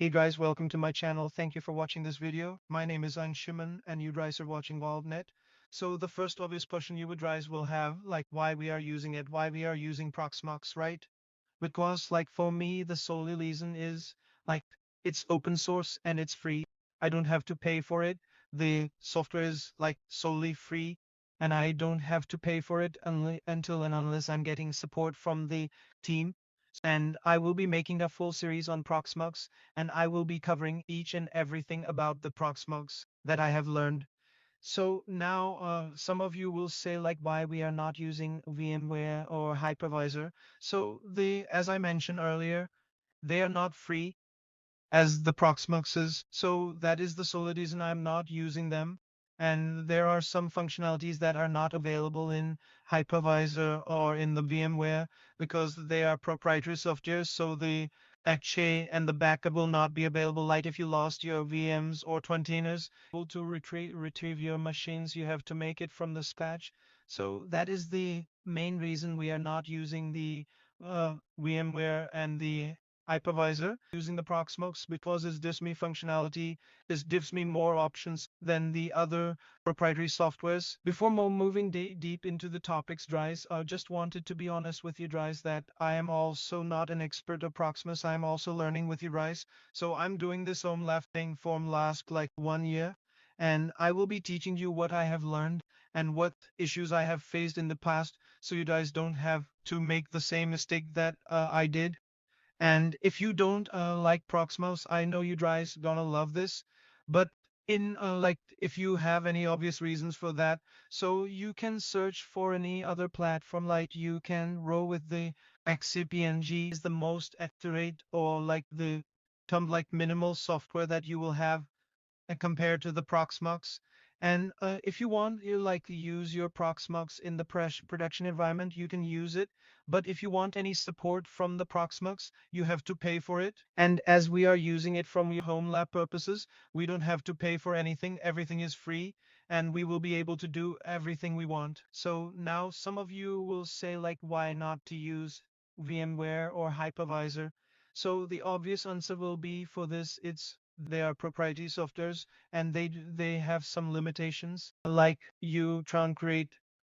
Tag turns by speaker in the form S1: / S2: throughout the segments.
S1: Hey guys, welcome to my channel. Thank you for watching this video. My name is Anshuman and you guys are watching WalvNet. So the first obvious question you would guys will have, like why we are using it, why we are using Proxmox, right? Because like for me, the solely reason is like it's open source and it's free. I don't have to pay for it. The software is like solely free and I don't have to pay for it until and unless I'm getting support from the team. And I will be making a full series on Proxmox and I will be covering each and everything about the Proxmox that I have learned. So now some of you will say like why we are not using VMware or hypervisor. So as I mentioned earlier, they are not free as the Proxmoxes. So that is the sole reason I'm not using them. And there are some functionalities that are not available in hypervisor or in the VMware because they are proprietary software. So the Cache and the backup will not be available. Like if you lost your VMs or containers, to retrieve your machines, you have to make it from the scratch. So that is the main reason we are not using the VMware and the hypervisor using the Proxmox because it gives me functionality, it gives me more options than the other proprietary softwares. Before moving deep into the topics, guys, I just wanted to be honest with you guys that I am also not an expert of Proxmox. I'm also learning with you guys. So I'm doing this home left thing for last like 1 year. And I will be teaching you what I have learned and what issues I have faced in the past so you guys don't have to make the same mistake that I did. And if you don't like Proxmox, I know you guys gonna love this. But in like if you have any obvious reasons for that, so you can search for any other platform. Like you can roll with the XCPNG is the most accurate or like the term like minimal software that you will have compared to the Proxmox. And if you want, you like use your Proxmox in the production environment, you can use it. But if you want any support from the Proxmox, you have to pay for it. And as we are using it from your home lab purposes, we don't have to pay for anything. Everything is free, and we will be able to do everything we want. So now some of you will say like, why not to use VMware or hypervisor? So the obvious answer will be for this, they are proprietary softwares and they have some limitations like you try and create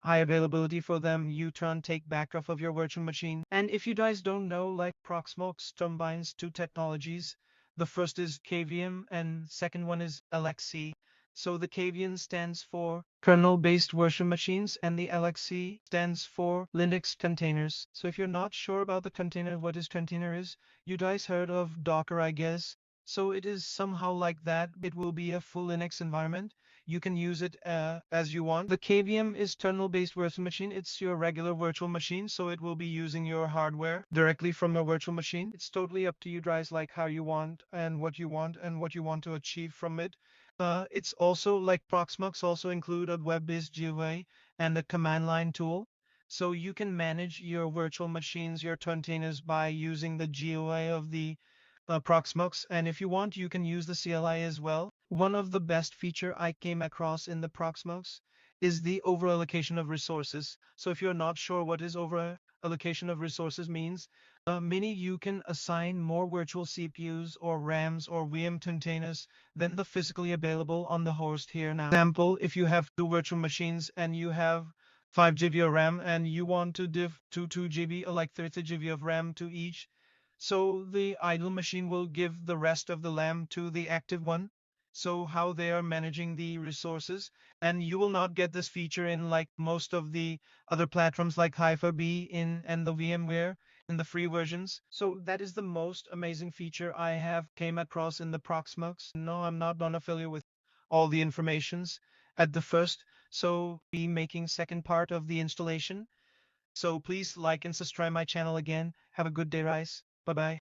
S1: high availability for them, you try and take backup of your virtual machine. And if you guys don't know, like Proxmox combines two technologies. The first is KVM and second one is LXC. So the KVM stands for kernel-based virtual machines and the LXC stands for Linux containers. So if you're not sure about the container, what is container is, you guys heard of Docker, I guess. So it is somehow like that. It will be a full Linux environment. You can use it as you want. The KVM is kernel-based virtual machine. It's your regular virtual machine, so it will be using your hardware directly from a virtual machine. It's totally up to you guys, like how you want and what you want to achieve from it. It's also like Proxmox also include a web-based GUI and a command line tool. So you can manage your virtual machines, your containers by using the GUI of the Proxmox, and if you want, you can use the CLI as well. One of the best feature I came across in the Proxmox is the over allocation of resources. So if you're not sure what is over allocation of resources means, meaning you can assign more virtual CPUs or RAMs or VM containers than the physically available on the host here now. For example, if you have two virtual machines and you have 5 GB of RAM and you want to div to 2 GB or like 30 GB of RAM to each, so the idle machine will give the rest of the RAM to the active one. So how they are managing the resources. And you will not get this feature in like most of the other platforms like Hyper-V in and the VMware in the free versions. So that is the most amazing feature I have came across in the Proxmox. No, I'm not gonna fill you with all the informations at the first. So be making second part of the installation. So please like and subscribe my channel again. Have a good day, guys. Bye bye.